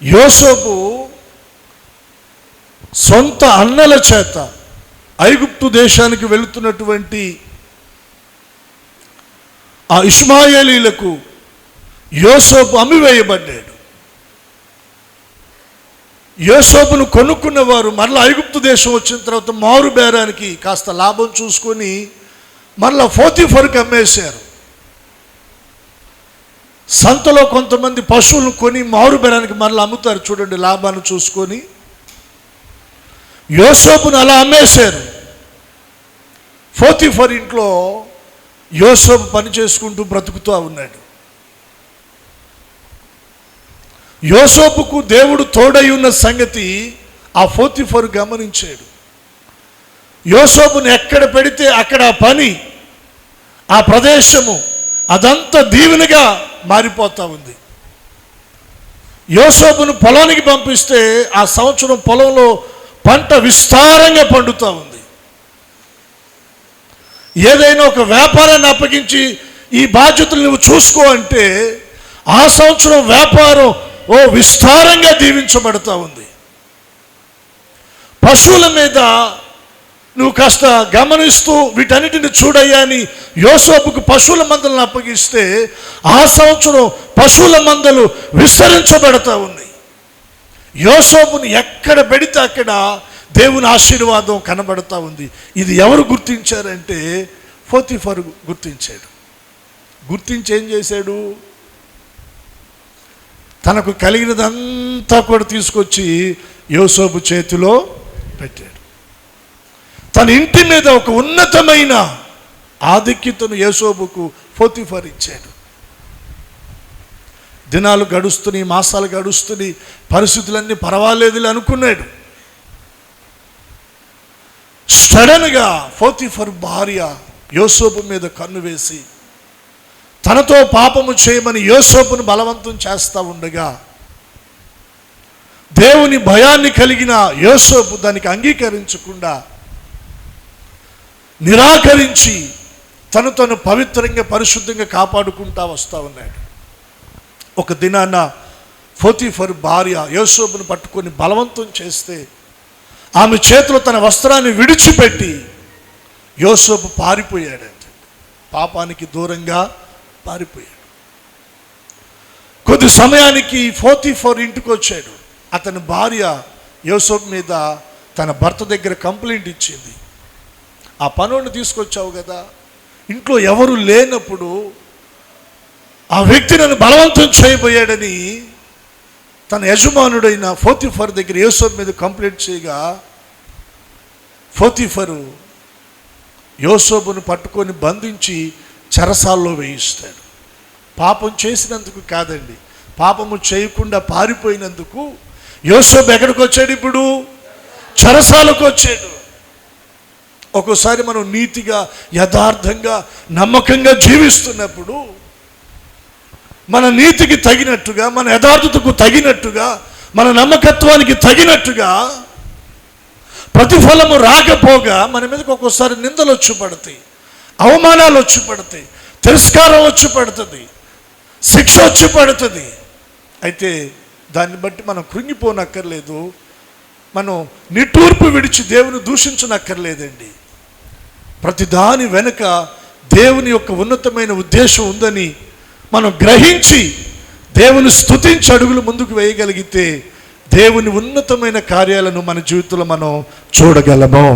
యోసేపు సొంత అన్నల చేత ఐగుప్తు దేశానికి వెళుతున్నటువంటి ఆ ఇష్మాయేలీలకు యోసేపు అమ్మివేయబడ్డాడు. యోసేపును కొనుక్కున్న వారు మరలా ఐగుప్తు దేశం వచ్చిన తర్వాత మారు బేరానికి కాస్త లాభం చూసుకొని మరలా పోతీఫరుకు అమ్మేశారు. సంతలో కొంతమంది పశువులను కొని మారు బేరానికి మరలా అమ్ముతారు చూడండి, లాభాన్ని చూసుకొని. యోసేపును అలా అమ్మేశారు. పోతీఫర్ ఇంట్లో యోసేపు పని చేసుకుంటూ బ్రతుకుతూ ఉన్నాడు. యోసేపుకు దేవుడు తోడై ఉన్న సంగతి ఆ పోతీఫరు గమనించాడు. యోసేపును ఎక్కడ పెడితే అక్కడ ఆ పని, ఆ ప్రదేశము అదంతా దీవెనగా మారిపోతూ ఉంది. యోసేపును పొలానికి పంపిస్తే ఆ సంవత్సరం పొలంలో పంట విస్తారంగా పండుతూ ఉంది. ఏదైనా ఒక వ్యాపారాన్ని అప్పగించి ఈ బాధ్యతలు నువ్వు చూసుకో అంటే ఆ సంవత్సరం వ్యాపారం విస్తారంగా దీవించబడుతూ ఉంది. పశువుల మీద నువ్వు కాస్త గమనిస్తూ వీటన్నిటిని చూడయ్యా అని యోసేపుకు పశువుల మందలను అప్పగిస్తే ఆ సంవత్సరం పశువుల మందలు విస్తరించబడతా ఉన్నాయి. యోసేపును ఎక్కడ పెడితే అక్కడ దేవుని ఆశీర్వాదం కనబడతా ఉంది. ఇది ఎవరు గుర్తించారంటే పోతీఫరు గుర్తించాడు. గుర్తించి ఏం చేశాడు? తనకు కలిగినదంతా కూడా తీసుకొచ్చి యోసేపు చేతిలో పెట్టాడు. తన ఇంటి మీద ఒక ఉన్నతమైన ఆధిక్యతను యోసేపుకు పోతీఫర్ ఇచ్చాడు. దినాలు గడుస్తున్నాయి, మాసాలు గడుస్తున్నాయి, పరిస్థితులన్నీ పర్వాలేదులే అనుకున్నాడు. సడన్గా పోతీఫర్ భార్య యోసేపు మీద కన్ను వేసి తనతో పాపము చేయమని యోసేపును బలవంతం చేస్తూ ఉండగా దేవుని భయాన్ని కలిగిన యోసేపు దానికి అంగీకరించకుండా నిరాకరించి తను పవిత్రంగా పరిశుద్ధంగా కాపాడుకుంటా వస్తూ ఉన్నాడు. ఒక దినాన పోతీఫర్ భార్య యోసేపును పట్టుకొని బలవంతం చేస్తే ఆమె చేతిలో తన వస్త్రాన్ని విడిచిపెట్టి యోసేపు పారిపోయాడంట. పాపానికి దూరంగా పారిపోయాడు. కొద్ది సమయానికి పోతీఫర్ ఇంటికి వచ్చాడు. అతని భార్య యోసేపు మీద తన భర్త దగ్గర కంప్లైంట్ ఇచ్చింది. ఆ పనులను తీసుకొచ్చావు కదా, ఇంట్లో ఎవరు లేనప్పుడు ఆ వ్యక్తి నన్ను బలవంతం చేయబోయాడని తన యజమానుడైన పోతీఫర్ దగ్గర యోసేపు మీద కంప్లైంట్ చేయగా పోతీఫరు యోసేపును పట్టుకొని బంధించి చెరసాల్లో వేయిస్తాడు. పాపం చేసినందుకు కాదండి, పాపము చేయకుండా పారిపోయినందుకు యోసేపు ఎక్కడికి వచ్చాడు? ఇప్పుడు చెరసాలకు వచ్చాడు. ఒక్కోసారి మనం నీతిగా, యథార్థంగా, నమ్మకంగా జీవిస్తున్నప్పుడు మన నీతికి తగినట్టుగా, మన యథార్థతకు తగినట్టుగా, మన నమ్మకత్వానికి తగినట్టుగా ప్రతిఫలము రాకపోగా మన మీదకి ఒక్కోసారి నిందలు వచ్చి పడతాయి, అవమానాలు వచ్చి పడతాయి, తిరస్కారం వచ్చి పడుతుంది, శిక్ష వచ్చి పడుతుంది. అయితే దాన్ని బట్టి మనం కృంగిపోనక్కర్లేదు, మనం నిట్టూర్పు విడిచి దేవుని దూషించనక్కర్లేదండి. ప్రతి దాని వెనుక దేవుని యొక్క ఉన్నతమైన ఉద్దేశం ఉందని మనం గ్రహించి దేవుని స్తుతించి అడుగులు ముందుకు వేయగలిగితే దేవుని ఉన్నతమైన కార్యాలను మన జీవితంలో మనం చూడగలము.